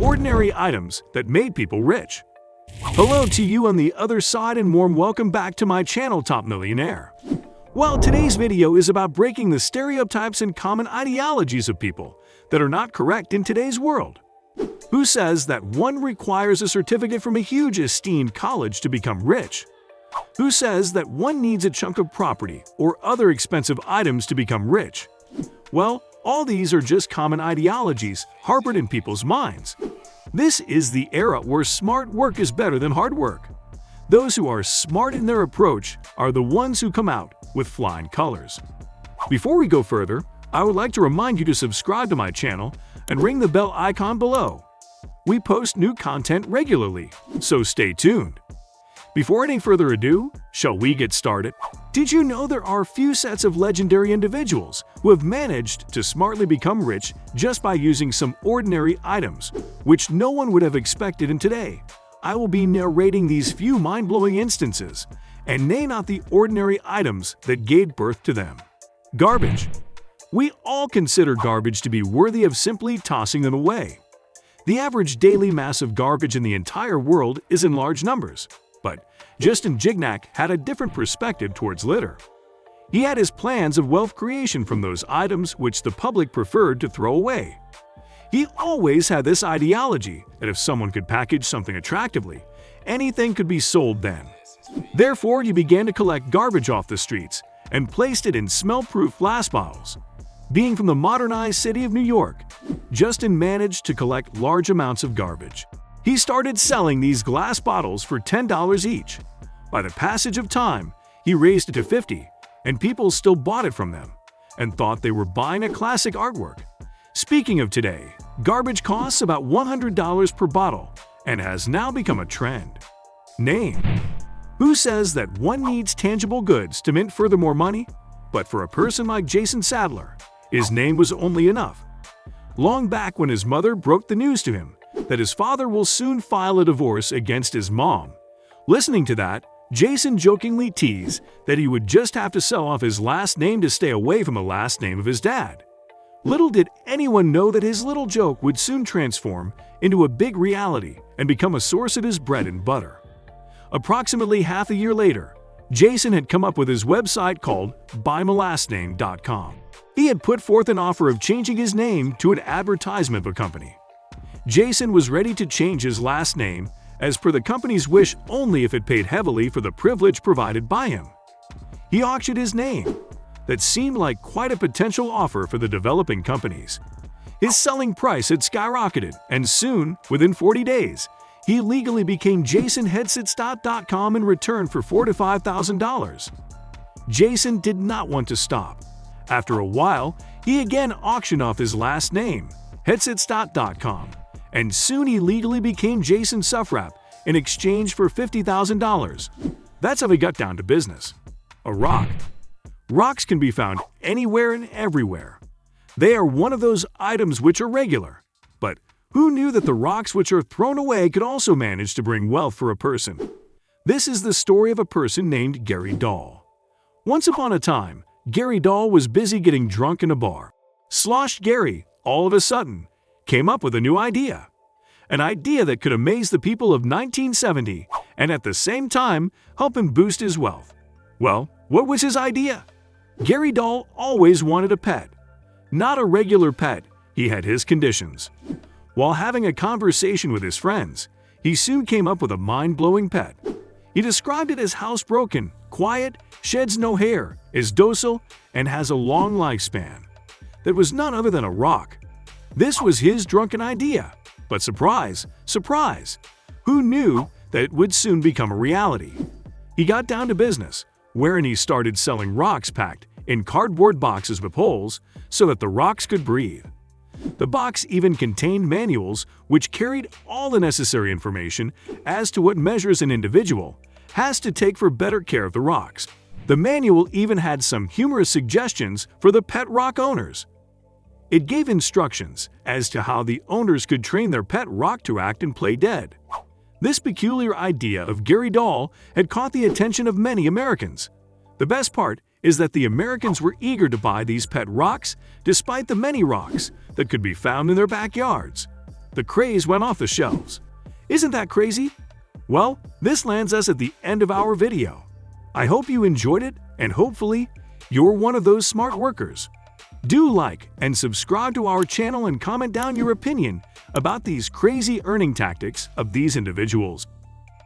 ordinary items that made people rich. Hello to you on the other side and warm welcome back to my channel Top Millionaire. Well, today's video is about breaking the stereotypes and common ideologies of people that are not correct in today's world. Who says that one requires a certificate from a huge esteemed college to become rich? Who says that one needs a chunk of property or other expensive items to become rich? Well, all these are just common ideologies harbored in people's minds. This is the era where smart work is better than hard work. Those who are smart in their approach are the ones who come out with flying colors. Before we go further, I would like to remind you to subscribe to my channel and ring the bell icon below. We post new content regularly, so stay tuned. Before any further ado, shall we get started? Did you know there are few sets of legendary individuals who have managed to smartly become rich just by using some ordinary items, which no one would have expected in today? I will be narrating these few mind-blowing instances, and name not the ordinary items that gave birth to them. Garbage. We all consider garbage to be worthy of simply tossing them away. The average daily mass of garbage in the entire world is in large numbers. But Justin Gignac had a different perspective towards litter. He had his plans of wealth creation from those items which the public preferred to throw away. He always had this ideology that if someone could package something attractively, anything could be sold then. Therefore, he began to collect garbage off the streets and placed it in smell-proof glass bottles. Being from the modernized city of New York, Justin managed to collect large amounts of garbage. He started selling these glass bottles for $10 each. By the passage of time, he raised it to $50, and people still bought it from them and thought they were buying a classic artwork. Speaking of today, garbage costs about $100 per bottle and has now become a trend. Name. Who says that one needs tangible goods to mint furthermore money? But for a person like Jason Sadler, his name was only enough. Long back when his mother broke the news to him that his father will soon file a divorce against his mom. Listening to that, Jason jokingly teased that he would just have to sell off his last name to stay away from the last name of his dad. Little did anyone know that his little joke would soon transform into a big reality and become a source of his bread and butter. Approximately half a year later, Jason had come up with his website called buymylastname.com. He had put forth an offer of changing his name to an advertisement of a company. Jason was ready to change his last name as per the company's wish only if it paid heavily for the privilege provided by him. He auctioned his name. That seemed like quite a potential offer for the developing companies. His selling price had skyrocketed, and soon, within 40 days, he legally became JasonHeadsets.com in return for $4,000 to $5,000. Jason did not want to stop. After a while, he again auctioned off his last name, Headsets.com, and soon he legally became Jason Suffrap in exchange for $50,000. That's how he got down to business. A rock. Rocks can be found anywhere and everywhere. They are one of those items which are regular. But who knew that the rocks which are thrown away could also manage to bring wealth for a person? This is the story of a person named Gary Dahl. Once upon a time, Gary Dahl was busy getting drunk in a bar. Sloshed Gary, all of a sudden, came up with a new idea. An idea that could amaze the people of 1970 and at the same time help him boost his wealth. Well, what was his idea? Gary Dahl always wanted a pet. Not a regular pet, he had his conditions. While having a conversation with his friends, he soon came up with a mind-blowing pet. He described it as housebroken, quiet, sheds no hair, is docile, and has a long lifespan. That was none other than a rock. This was his drunken idea. But surprise, surprise! Who knew that it would soon become a reality? He got down to business, wherein he started selling rocks packed in cardboard boxes with holes so that the rocks could breathe. The box even contained manuals which carried all the necessary information as to what measures an individual has to take for better care of the rocks. The manual even had some humorous suggestions for the pet rock owners. It gave instructions as to how the owners could train their pet rock to act and play dead. This peculiar idea of Gary Dahl had caught the attention of many Americans. The best part is that the Americans were eager to buy these pet rocks despite the many rocks that could be found in their backyards. the craze went off the shelves. Isn't that crazy? Well, this lands us at the end of our video. I hope you enjoyed it, and hopefully, you're one of those smart workers. Do like and subscribe to our channel and comment down your opinion about these crazy earning tactics of these individuals.